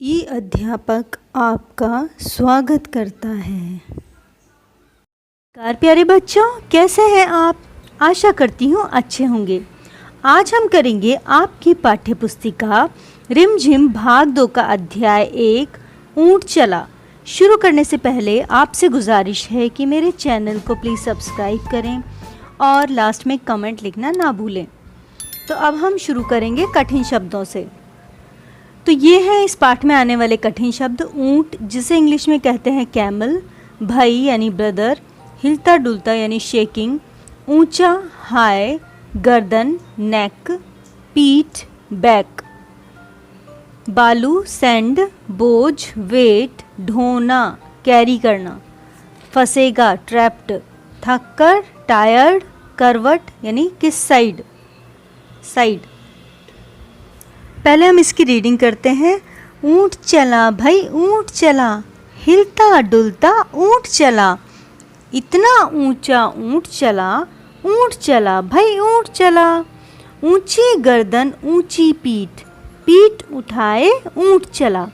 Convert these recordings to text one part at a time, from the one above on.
ई अध्यापक आपका स्वागत करता है। नमस्कार प्यारे बच्चों, कैसे हैं आप? आशा करती हूँ अच्छे होंगे। आज हम करेंगे आपकी पाठ्य पुस्तिका रिमझिम भाग 2 का अध्याय 1 ऊंट चला। शुरू करने से पहले आपसे गुजारिश है कि मेरे चैनल को प्लीज़ सब्सक्राइब करें और लास्ट में कमेंट लिखना ना भूलें। तो अब हम शुरू करेंगे कठिन शब्दों से। तो ये है इस पाठ में आने वाले कठिन शब्द। ऊंट, जिसे इंग्लिश में कहते हैं कैमल, भाई यानी ब्रदर, हिलता डुलता यानी शेकिंग, ऊंचा हाई, गर्दन नेक, पीठ बैक, बालू सैंड, बोझ वेट, ढोना कैरी करना, फंसेगा ट्रैप्ड, थककर टायर्ड, करवट यानी किस साइड साइड। पहले हम इसकी रीडिंग करते हैं। ऊंट चला भाई ऊंट चला, हिलता डुलता ऊंट चला, इतना ऊंचा ऊंट चला भाई ऊंट चला, ऊंची गर्दन ऊंची पीठ, पीठ उठाए ऊंट चला।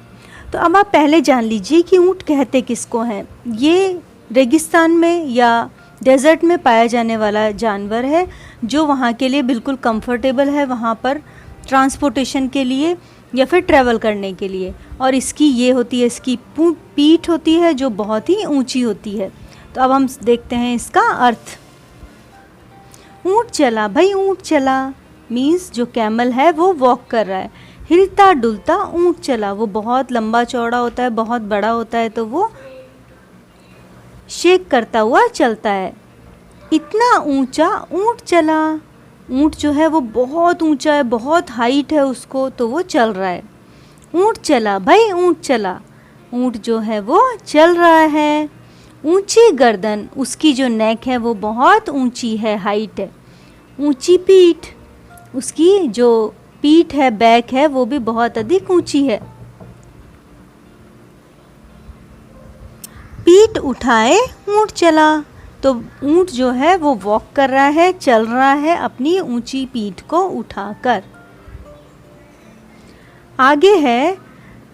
तो अब आप पहले जान लीजिए कि ऊंट कहते किसको हैं। ये रेगिस्तान में या डेजर्ट में पाया जाने वाला जानवर है जो वहाँ के लिए बिल्कुल कंफर्टेबल है, वहाँ पर ट्रांसपोर्टेशन के लिए या फिर ट्रैवल करने के लिए। और इसकी ये होती है, इसकी पीठ होती है जो बहुत ही ऊंची होती है। तो अब हम देखते हैं इसका अर्थ। ऊंट चला भाई ऊंट चला मीन्स जो कैमल है वो वॉक कर रहा है। हिलता डुलता ऊंट चला, वो बहुत लंबा चौड़ा होता है, बहुत बड़ा होता है, तो वो शेक करता हुआ चलता है। इतना ऊंचा ऊंट चला, ऊंट जो है वो बहुत ऊंचा है, बहुत हाइट है उसको, तो वो चल रहा है। ऊंट चला भाई ऊंट चला, ऊंट जो है वो चल रहा है। ऊंची गर्दन, उसकी जो नेक है वो बहुत ऊंची है, हाइट है। ऊंची पीठ, उसकी जो पीठ है, बैक है, वो भी बहुत अधिक ऊंची है। पीठ उठाए ऊंट चला, तो ऊंट जो है वो वॉक कर रहा है, चल रहा है अपनी ऊंची पीठ को उठाकर। आगे है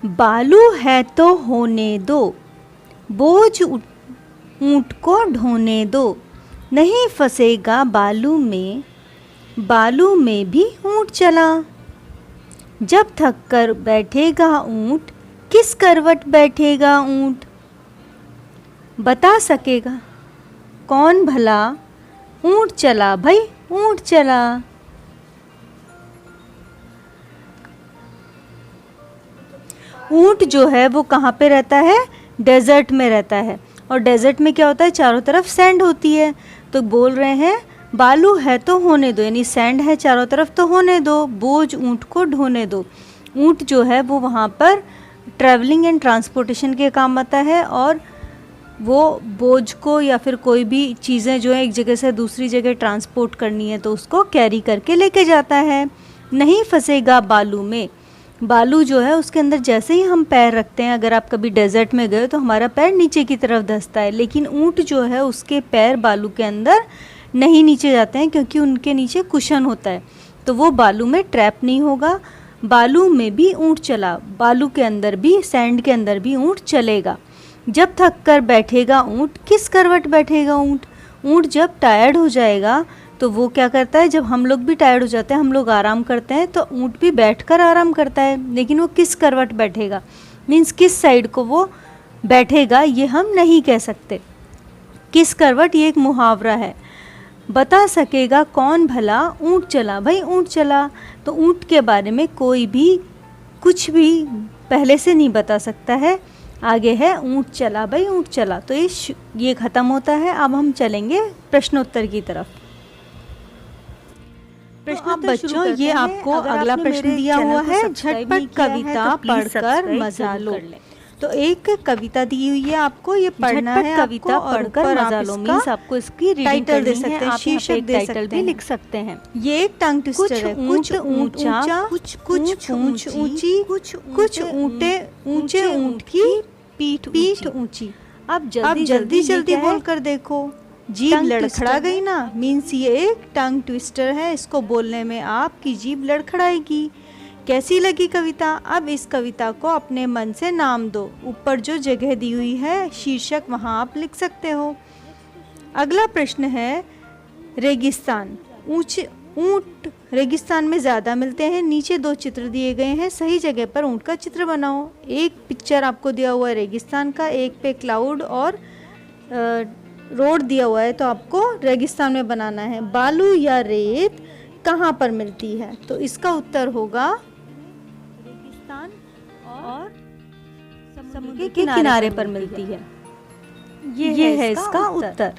बालू है तो होने दो, बोझ ऊंट को ढोने दो, नहीं फंसेगा बालू में भी ऊंट चला। जब थक कर बैठेगा ऊंट, किस करवट बैठेगा ऊंट, बता सकेगा कौन भला, ऊंट चला भाई ऊंट चला। ऊंट जो है वो कहाँ पे रहता है? डेजर्ट में रहता है। और डेजर्ट में क्या होता है? चारों तरफ सैंड होती है। तो बोल रहे हैं बालू है तो होने दो, यानी सैंड है चारों तरफ तो होने दो, बोझ ऊंट को ढोने दो। ऊंट जो है वो वहाँ पर ट्रैवलिंग एंड ट्रांसपोर्टेशन के काम आता है, और वो बोझ को या फिर कोई भी चीज़ें जो है एक जगह से दूसरी जगह ट्रांसपोर्ट करनी है तो उसको कैरी करके लेके जाता है। नहीं फंसेगा बालू में, बालू जो है उसके अंदर जैसे ही हम पैर रखते हैं, अगर आप कभी डेजर्ट में गए तो हमारा पैर नीचे की तरफ धंसता है, लेकिन ऊंट जो है उसके पैर बालू के अंदर नहीं नीचे जाते हैं क्योंकि उनके नीचे कुशन होता है, तो वो बालू में ट्रैप नहीं होगा। बालू में भी ऊंट चला, बालू के अंदर भी, सैंड के अंदर भी ऊंट चलेगा। जब थक कर बैठेगा ऊंट, किस करवट बैठेगा ऊंट, ऊंट जब टायर्ड हो जाएगा तो वो क्या करता है, जब हम लोग भी टायर्ड हो जाते हैं, हम लोग आराम करते हैं, तो ऊंट भी बैठकर आराम करता है, लेकिन वो किस करवट बैठेगा मीन्स किस साइड को वो बैठेगा ये हम नहीं कह सकते। किस करवट ये एक मुहावरा है। बता सकेगा कौन भला, ऊंट चला भाई ऊंट चला। तो ऊंट के बारे में कोई भी कुछ भी पहले से नहीं बता सकता है। आगे है ऊंट चला भाई ऊंट चला। तो ये ख़त्म होता है। अब हम चलेंगे प्रश्नोत्तर की तरफ। प्रश्नोत्तर बच्चों, ये आपको अगला प्रश्न दिया हुआ है, झटपट कविता पढ़कर मजा लो। तो एक कविता दी हुई है आपको, ये पढ़ना है, कविता पढ़कर मजा लो मीन्स आपको इसकी रीडिंग दे सकते हैं, शीर्षक दे सकते हैं, लिख सकते हैं। ये एक टंग ट्विस्टर है। कुछ ऊंचा, कुछ पूंछ ऊंची, कुछ ऊंचे ऊंट की पीठ ऊंची। अब जल्दी बोल कर देखो, जीभ लड़खड़ा गई ना, मीन्स ये एक टंग ट्विस्टर है, इसको बोलने में आपकी जीभ लड़खड़ाएगी। कैसी लगी कविता? अब इस कविता को अपने मन से नाम दो। ऊपर जो जगह दी हुई है शीर्षक वहाँ आप लिख सकते हो। अगला प्रश्न है रेगिस्तान। ऊंट रेगिस्तान में ज़्यादा मिलते हैं। नीचे 2 चित्र दिए गए हैं, सही जगह पर ऊंट का चित्र बनाओ। एक पिक्चर आपको दिया हुआ है रेगिस्तान का, एक पे क्लाउड और रोड दिया हुआ है, तो आपको रेगिस्तान में बनाना है। बालू या रेत कहाँ पर मिलती है? तो इसका उत्तर होगा रेगिस्तान और समुद्र के किनारे पर मिलती है। ये है इसका उत्तर।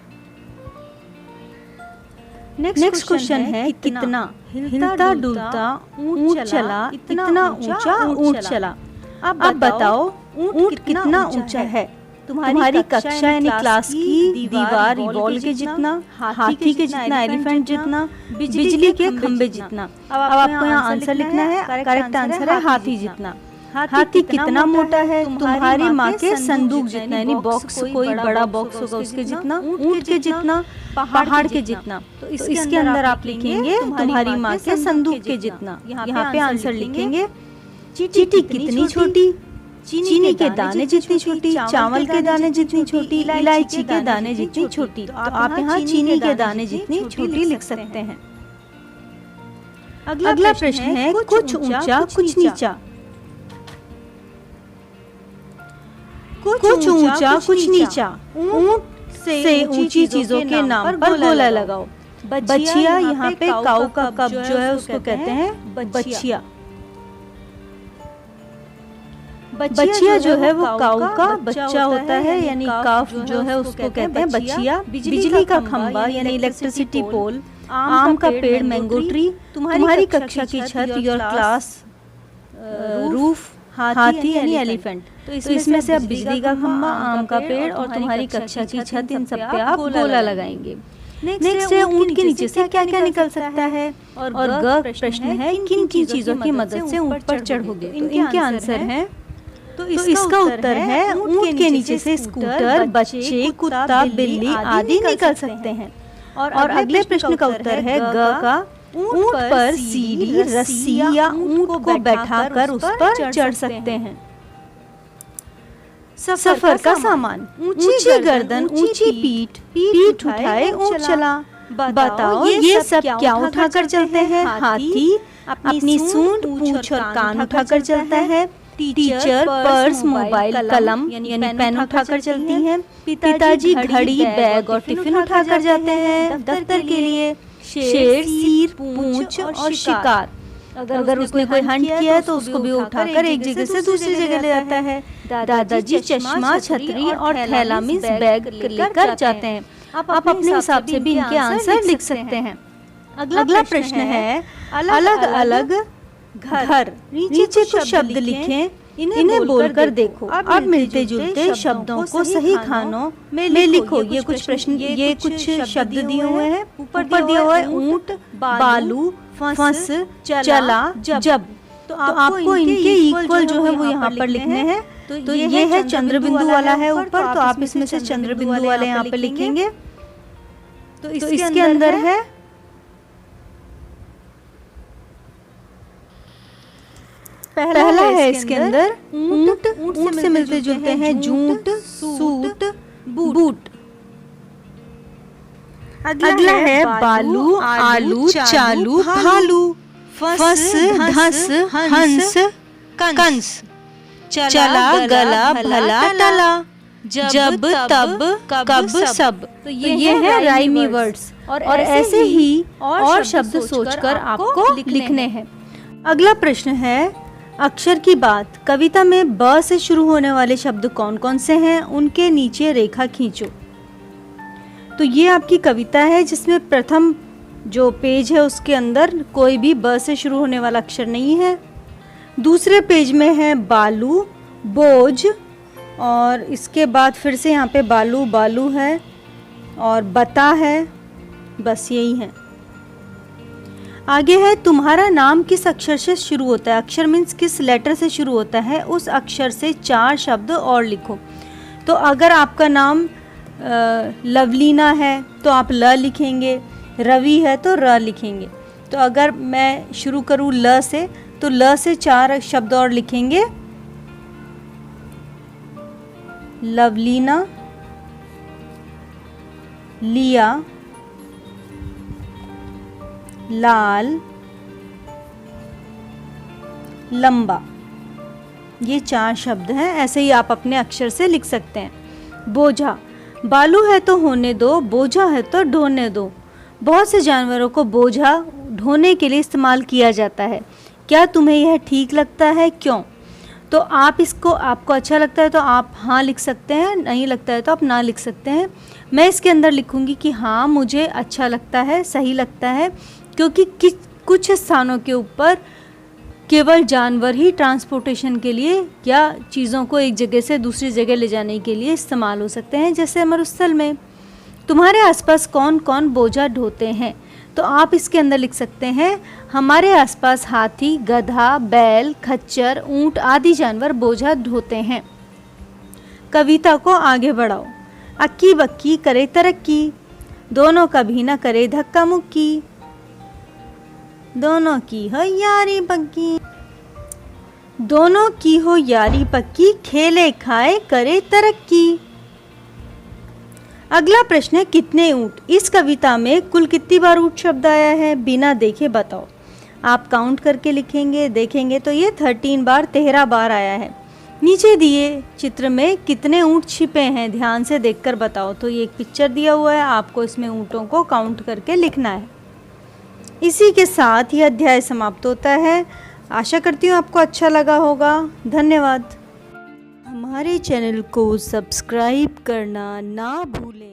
नेक्स्ट क्वेश्चन है कितना हिलता डुलता ऊंट चला, इतना ऊंचा ऊंट चला। अब बताओ ऊंट कितना ऊंचा है? तुम्हारी कक्षा यानी क्लास की दीवार रिवॉल्व के जितना, हाथी के जितना, एलिफेंट जितना, बिजली के खंबे जितना। अब आपको यहाँ आंसर लिखना है। करेक्ट आंसर है हाथी जितना। हाथी कितना मोटा है? तुम्हारी माँ के संदूक जितना, यानी बॉक्स, कोई बड़ा बॉक्स होगा उसके जितना, ऊंट के जितना, पहाड़ के जितना। तो इसके अंदर आप लिखेंगे तुम्हारी माँ के संदूक के जितना। यहाँ पे आंसर लिखेंगे चींटी कितनी छोटी? चीनी के दाने जितनी छोटी, चावल के दाने जितनी छोटी, इलायची के दाने जितनी छोटी। तो आप यहाँ चीनी के दाने जितनी छोटी लिख सकते हैं। अगला प्रश्न है कुछ ऊंचा कुछ नीचा। कुछ ऊंचा कुछ नीचा। ऊंट से ऊंची चीजों के नाम पर गोला लगाओ। बछिया, यहाँ पे काऊ का कप जो है उसको कहते हैं बछिया। बछिया जो है वो काऊ का बच्चा होता है, यानी काफ जो है उसको कहते हैं बछिया। बिजली का खंबा यानी इलेक्ट्रिसिटी पोल। आम का पेड़ मैंगो ट्री। तुम्हारी कक्षा की छत योर क्लास रूफ। हाथी यानी एलिफेंट। तो इसमें से आप बिजली का खंबा, आम का पेड़ और तुम्हारी कक्षा की छत, इन सब पे आप गोला लगाएंगे। नेक्स्ट है ऊंट के नीचे से क्या क्या निकल सकता है? और ग प्रश्न है किन किन चीजों की मदद से ऊंट पर चढ़ोगे? तो इनके आंसर हैं। तो इसका उत्तर है ऊंट के नीचे से स्कूटर, बच्चे, कुत्ता, बिल्ली आदि निकल सकते हैं। और अगले प्रश्न का उत्तर है ग का ऊंट पर सीढ़ी, रस्सी या ऊंट को बैठाकर उस पर चढ़ सकते हैं। सफर का सामान। ऊंची गर्दन, ऊंची पीठ उठाए ऊंट चला। बताओ ये सब क्या उठाकर चलते हैं? हाथी अपनी सूंड, पूंछ और कान उठाकर चलता है। टीचर पर्स, मोबाइल, कलम यानी पेन उठाकर चलती हैं। पिताजी घड़ी, बैग और टिफिन उठाकर जाते हैं दफ्तर के लिए। शेर सिर, पूंछ और शिकार। अगर उसने कोई हंट किया है तो उसको भी उठाकर एक जगह से दूसरी जगह ले जाता है। दादाजी चश्मा, छतरी और थैला मीन्स बैग लेकर जाते हैं। आप अपने हिसाब से भी इनके आंसर लिख सकते हैं। अगला प्रश्न है अलग अलग घर। नीचे कुछ शब्द लिखें, इन्हें बोलकर देखो। अब मिलते जुलते शब्दों को सही खानों में लिखो। ये कुछ शब्द दिए हुए हैं। ऊपर दिया हुआ है ऊंट, बालू, फंस, चला, जब। तो आपको इनके इक्वल जो है वो यहाँ पर लिखने हैं। तो ये है चंद्र बिंदु वाला है ऊपर, तो आप इसमें से चंद्र बिंदु वाले यहाँ पे लिखेंगे। तो इसके अंदर है पहला है इसके अंदर ऊंट से मिलते जुलते हैं जूट, सूट, बूट। अगला है बालू, आलू, चालू, भालू, फस, धस, हंस, कंस। चला, गला, भला, टला, जब, तब, कब, सब। तो ये है राइमी वर्ड्स। और ऐसे ही और शब्द सोचकर आपको लिखने हैं। अगला प्रश्न है अक्षर की बात। कविता में ब से शुरू होने वाले शब्द कौन कौन से हैं? उनके नीचे रेखा खींचो। तो ये आपकी कविता है जिसमें प्रथम जो पेज है उसके अंदर कोई भी ब से शुरू होने वाला अक्षर नहीं है। दूसरे पेज में है बालू, बोझ, और इसके बाद फिर से यहाँ पे बालू बालू है और बता है। बस यही है। आगे है तुम्हारा नाम किस अक्षर से शुरू होता है? अक्षर मीन्स किस लेटर से शुरू होता है, उस अक्षर से 4 शब्द और लिखो। तो अगर आपका नाम लवलीना है तो आप ल लिखेंगे, रवि है तो र लिखेंगे। तो अगर मैं शुरू करूँ ल से तो ल से 4 शब्द और लिखेंगे। लवलीना, लिया, लाल, लंबा। ये 4 शब्द हैं। ऐसे ही आप अपने अक्षर से लिख सकते हैं। बोझा, बालू है तो होने दो, बोझा है तो ढोने दो। बहुत से जानवरों को बोझा ढोने के लिए इस्तेमाल किया जाता है। क्या तुम्हें यह ठीक लगता है? क्यों? तो आप इसको, आपको अच्छा लगता है तो आप हाँ लिख सकते हैं, नहीं लगता है तो आप ना लिख सकते हैं। मैं इसके अंदर लिखूंगी कि हाँ मुझे अच्छा लगता है, सही लगता है, क्योंकि कुछ स्थानों के ऊपर केवल जानवर ही ट्रांसपोर्टेशन के लिए या चीज़ों को एक जगह से दूसरी जगह ले जाने के लिए इस्तेमाल हो सकते हैं, जैसे मरुस्थल में। तुम्हारे आसपास कौन कौन बोझा ढोते हैं? तो आप इसके अंदर लिख सकते हैं हमारे आसपास हाथी, गधा, बैल, खच्चर, ऊंट आदि जानवर बोझा ढोते हैं। कविता को आगे बढ़ाओ। अक्की बक्की करे तरक्की, दोनों कभी न करे धक्का मुक्की, दोनों की हो यारी पक्की, दोनों की हो यारी पक्की, खेले खाए करे तरक्की। अगला प्रश्न है कितने ऊंट? इस कविता में कुल कितनी बार ऊंट शब्द आया है? बिना देखे बताओ। आप काउंट करके लिखेंगे, देखेंगे तो ये 13 बार आया है। नीचे दिए चित्र में कितने ऊंट छिपे हैं? ध्यान से देखकर बताओ। तो ये एक पिक्चर दिया हुआ है, आपको इसमें ऊंटों को काउंट करके लिखना है। इसी के साथ यह अध्याय समाप्त होता है। आशा करती हूँ आपको अच्छा लगा होगा। धन्यवाद। हमारे चैनल को सब्सक्राइब करना ना भूलें।